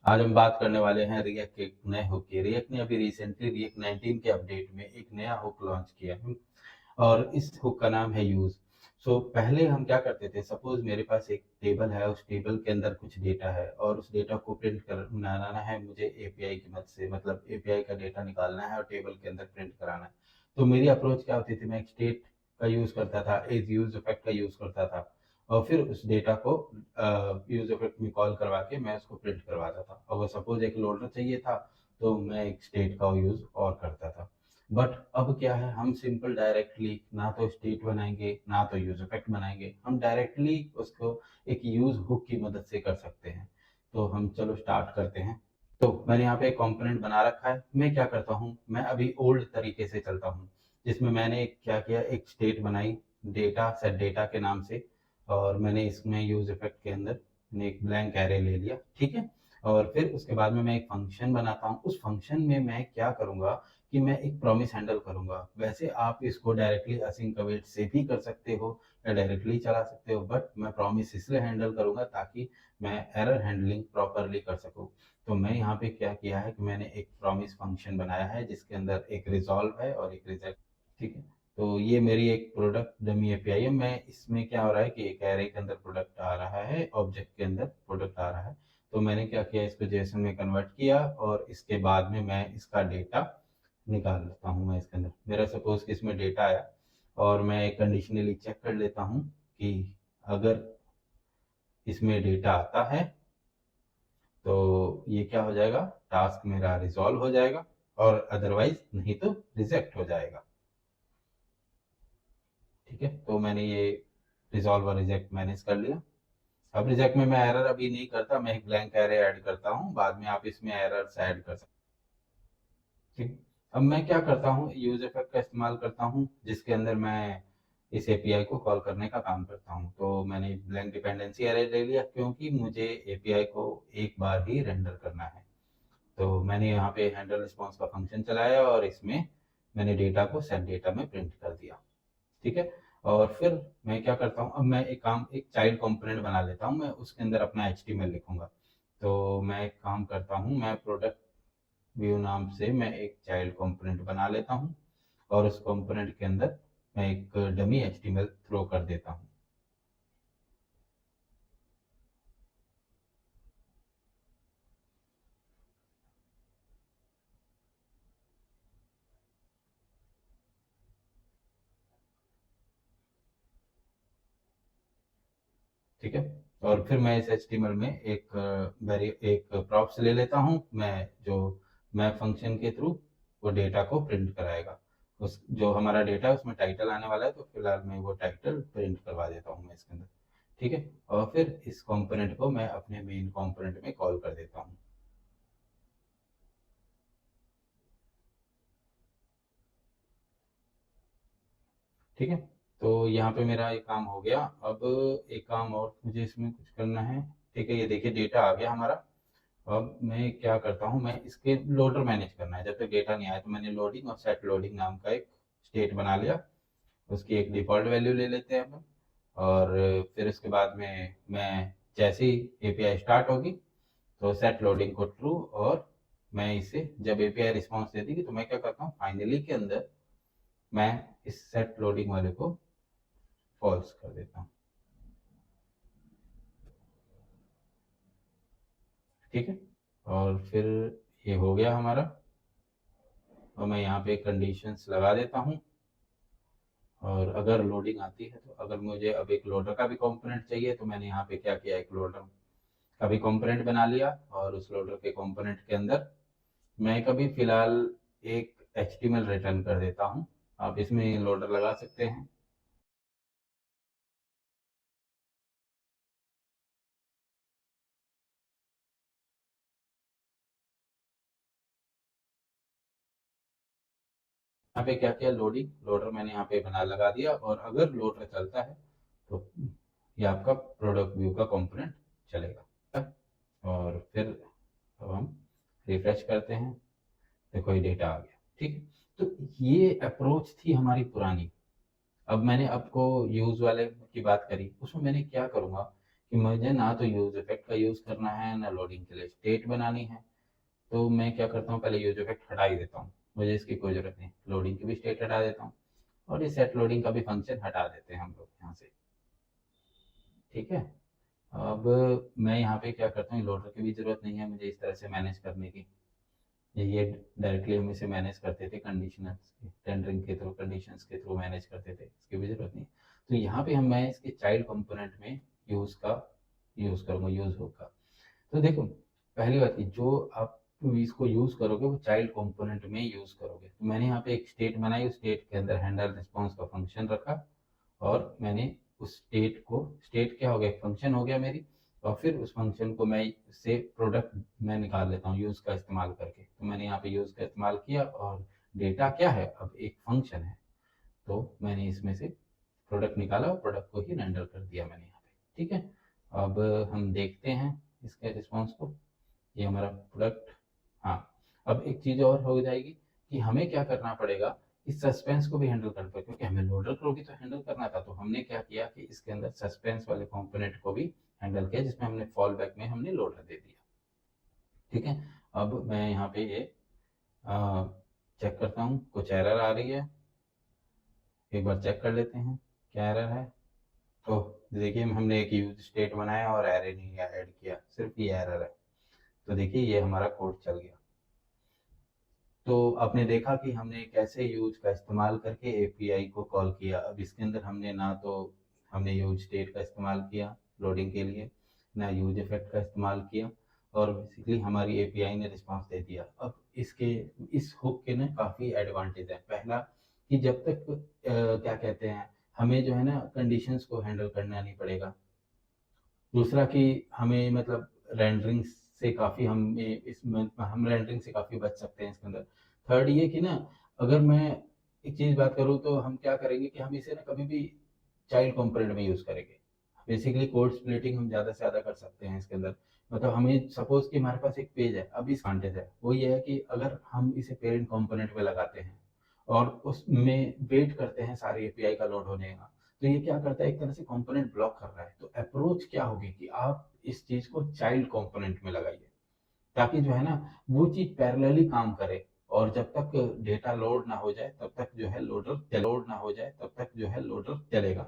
आज हम बात करने वाले हैं रिएक्ट के एक नए हुक की। रिएक्ट ने अभी रिसेंटली रिएक्ट 19 के अपडेट में एक नया हुक लॉन्च किया है और इस हुक का नाम है यूज। पहले हम क्या करते थे, सपोज मेरे पास एक टेबल है, उस टेबल के अंदर कुछ डेटा है और उस डेटा को प्रिंट कर बनाना है मुझे एपीआई की मदद से, मतलब एपीआई का डेटा निकालना है और टेबल के अंदर प्रिंट कराना है। तो मेरी अप्रोच क्या होती थी, मैं एक स्टेट का यूज करता था, एक यूज इफेक्ट का यूज करता था और फिर उस डेटा को यूज इफेक्ट में कॉल करवा के मैं उसको प्रिंट करवाता था। अगर सपोज एक लोडर चाहिए था तो मैं एक स्टेट का यूज और करता था। बट अब क्या है, हम सिंपल डायरेक्टली ना तो स्टेट बनाएंगे ना तो यूज इफेक्ट बनाएंगे, हम डायरेक्टली उसको एक यूज हुक की मदद से कर सकते हैं। तो हम चलो स्टार्ट करते हैं। तो मैंने यहाँ पे एक कंपोनेंट बना रखा है। मैं क्या करता हूँ, मैं अभी ओल्ड तरीके से चलता हूँ, जिसमें मैंने क्या किया, एक स्टेट बनाई डेटा सेट डेटा के नाम से, और मैंने इसमें यूज इफेक्ट के अंदर मैंने एक ब्लैंक एरे ले लिया, ठीक है। और फिर उसके बाद में मैं एक फंक्शन बनाता हूँ। उस फंक्शन में मैं क्या करूँगा कि मैं एक प्रॉमिस हैंडल करूँगा। वैसे आप इसको डायरेक्टली असिंक अवेट से भी कर सकते हो या डायरेक्टली चला सकते हो, बट मैं प्रॉमिस इसलिए हैंडल करूँगा ताकि मैं एरर हैंडलिंग प्रॉपरली कर सकूँ। तो मैं यहाँ पे क्या किया है कि मैंने एक प्रॉमिस फंक्शन बनाया है जिसके अंदर एक रिजॉल्व है और एक रिजेक्ट, ठीक है। तो ये मेरी एक प्रोडक्ट डमी एपीआई है। मैं इसमें क्या हो रहा है कि एक एरे के अंदर प्रोडक्ट आ रहा है, ऑब्जेक्ट के अंदर प्रोडक्ट आ रहा है। तो मैंने क्या किया, इसको जेसन में कन्वर्ट किया और इसके बाद में मैं इसका डेटा निकाल लेता हूँ। मैं इसके अंदर मेरा सपोज कि इसमें डेटा आया और मैं एक कंडीशनली चेक कर लेता हूँ कि अगर इसमें डेटा आता है तो ये क्या हो जाएगा, टास्क मेरा रिजॉल्व हो जाएगा, और अदरवाइज नहीं तो रिजेक्ट हो जाएगा, ठीक है। तो मैंने ये रिजॉल्व और रिजेक्ट मैनेज कर लिया। अब रिजेक्ट में मैं एरर अभी नहीं करता, मैं एक ब्लैंक एरे ऐड करता हूँ, बाद में आप इसमें एरर्स ऐड कर सकते हैं, ठीक। अब मैं क्या करता हूँ, यूज इफेक्ट का इस्तेमाल करता हूँ जिसके अंदर मैं इस एपीआई को कॉल करने का काम करता हूँ। तो मैंने ब्लैंक डिपेंडेंसी एरे ले लिया क्योंकि मुझे एपीआई को एक बार ही रेंडर करना है। तो मैंने यहाँ पे हैंडल रिस्पॉन्स का फंक्शन चलाया और इसमें मैंने डेटा को सेट डेटा में प्रिंट कर दिया, ठीक है। और फिर मैं क्या करता हूँ, अब मैं एक चाइल्ड कंपोनेंट बना लेता हूँ, मैं उसके अंदर अपना एचटीएमएल लिखूंगा। तो मैं एक काम करता हूँ, मैं प्रोडक्ट व्यू नाम से मैं एक चाइल्ड कंपोनेंट बना लेता हूँ और उस कंपोनेंट के अंदर मैं एक डमी एचटीएमएल थ्रो कर देता हूँ, ठीक है। और फिर मैं इस एचटीएमएल में एक प्रॉप्स ले लेता हूँ, मैं फंक्शन के थ्रू वो डेटा को प्रिंट कराएगा। उस जो हमारा डेटा है उसमें टाइटल आने वाला है, तो फिलहाल मैं वो टाइटल प्रिंट करवा देता हूँ मैं इसके अंदर, ठीक है। और फिर इस कंपोनेंट को मैं अपने मेन कंपोनेंट में कॉल कर देता हूँ, ठीक है। तो यहाँ पे मेरा ये काम हो गया। अब एक काम और मुझे इसमें कुछ करना है, ठीक है। ये देखिए डेटा आ गया हमारा। अब मैं क्या करता हूँ, मैं इसके लोडर मैनेज करना है। जब तक डेटा नहीं आया तो मैंने लोडिंग और सेट लोडिंग नाम का एक स्टेट बना लिया। उसकी एक डिफॉल्ट वैल्यू ले लेते हैं अपन। और फिर उसके बाद में मैं जैसे ही एपीआई स्टार्ट होगी तो सेट लोडिंग को ट्रू, और मैं इसे जब एपीआई रिस्पॉन्स दे देगी तो मैं क्या करता हूँ, फाइनली के अंदर मैं इस सेट लोडिंग वाले को फॉल्स कर देता हूँ, ठीक है। और फिर ये हो गया हमारा। और मैं यहाँ पे कंडीशंस लगा देता हूँ। और अगर लोडिंग आती है तो अगर मुझे अब एक लोडर का भी कंपोनेंट चाहिए तो मैंने यहाँ पे क्या किया, एक लोडर का भी कंपोनेंट बना लिया। और उस लोडर के कंपोनेंट के अंदर मैं कभी फिलहाल एक एचटीएमएल रिटर्न कर देता हूँ। आप इसमें लोडर लगा सकते हैं। यहाँ पे क्या किया, लोडिंग लोडर मैंने यहाँ पे बना लगा दिया, और अगर लोडर चलता है तो ये आपका प्रोडक्ट व्यू का कंपोनेंट चलेगा। और फिर अब हम रिफ्रेश करते हैं, देखो ये डेटा आ गया, ठीक है। तो ये अप्रोच थी हमारी पुरानी। अब मैंने आपको यूज वाले की बात करी, उसमें मैंने क्या करूँगा कि मुझे ना तो यूज इफेक्ट का यूज करना है, ना लोडिंग के लिए स्टेट बनानी है। तो मैं क्या करता हूँ, पहले यूज इफेक्ट हटा ही देता हूँ, मुझे इसकी कोई जरूरत नहीं। लोडिंग की भी स्टेट हटा देता हूँ, और ये सेट लोडिंग का भी फंक्शन हटा देते हैं हम लोग यहाँ से। ठीक है। अब मैं यहाँ पे क्या करता हूँ, लोडर की भी जरूरत नहीं है मुझे इस तरह से मैनेज करने की। ये डायरेक्टली हम इसे मैनेज करते थे कंडीशनर्स टेंडरिंग के थ्रू, कंडीशंस के थ्रू मैनेज करते थे, इसकी भी जरूरत नहीं। तो यहाँ पे मैं इसके चाइल्ड कंपोनेंट में यूज करूँगा, यूज होगा। तो देखो, पहली बात की जो आप इसको यूज करोगे वो चाइल्ड कंपोनेंट में यूज करोगे। तो मैंने यहाँ पे एक स्टेट बनाई, उस स्टेट के अंदर हैंडल रिस्पॉन्स का फंक्शन रखा, और मैंने उस स्टेट क्या हो गया, एक फंक्शन हो गया मेरी। और फिर उस फंक्शन को मैं से प्रोडक्ट मैं निकाल लेता हूँ यूज का इस्तेमाल करके। तो मैंने यहाँ पे यूज का इस्तेमाल किया, और डेटा क्या है, अब एक फंक्शन है, तो मैंने इसमें से प्रोडक्ट निकाला और प्रोडक्ट को ही रेंडर कर दिया मैंने यहाँ पे। ठीक है। अब हम देखते हैं इसके रिस्पॉन्स को, ये हमारा प्रोडक्ट। हाँ, अब एक चीज और हो जाएगी कि हमें क्या करना पड़ेगा, इस सस्पेंस को भी हैंडल करना पड़ेगा, क्योंकि हमें लोडर को भी तो हैंडल करना था। तो हमने क्या किया कि इसके अंदर सस्पेंस वाले कंपोनेंट को भी हैंडल किया, जिसमें हमने फॉल बैक में हमने लोडर दे दिया। ठीक है। अब मैं यहाँ पे ये चेक करता हूँ, कुछ एरर आ रही है, एक बार चेक कर लेते हैं क्या एरर है। तो देखिए, हमने एक यूज स्टेट बनाया और एरर नहीं ऐड किया, सिर्फ ये एरर है। तो देखिए, ये हमारा कोड चल गया। तो आपने देखा कि हमने कैसे यूज का इस्तेमाल करके एपीआई को कॉल किया। अब इसके अंदर हमने ना तो हमने यूज स्टेट का इस्तेमाल किया लोडिंग के लिए, ना यूज इफेक्ट का इस्तेमाल किया, और बेसिकली हमारी एपीआई ने रिस्पांस दे दिया। अब इसके इस हुक के ना काफ़ी एडवांटेज है। पहला कि जब तक क्या कहते हैं, हमें जो है ना कंडीशंस को हैंडल करना नहीं पड़ेगा। दूसरा कि हमें मतलब रेंडरिंग से काफ़ी हमें इसमें हम रेंडरिंग से काफ़ी बच सकते हैं इसके अंदर। थर्ड ये कि ना, अगर मैं एक चीज़ बात करूँ तो हम क्या करेंगे कि हम इसे ना कभी भी चाइल्ड कंपोनेंट में यूज़ करेंगे। बेसिकली कोड स्प्लिटिंग हम ज़्यादा से ज़्यादा कर सकते हैं इसके अंदर। मतलब हमें सपोज कि हमारे पास एक पेज है, अब इस एडवांटेज है वो ये है कि अगर हम इसे पेरेंट कंपोनेंट में लगाते हैं और उसमें वेट करते हैं सारे एपीआई का लोड होने का, तो ये क्या करता है, एक तरह से कंपोनेंट ब्लॉक कर रहा है। तो अप्रोच क्या होगी कि आप इस चीज को चाइल्ड कंपोनेंट में लगाइए, ताकि जो है ना वो चीज पैरेलली काम करे। और जब तक डेटा लोड ना हो जाए तब तक जो है लोडर चलेगा।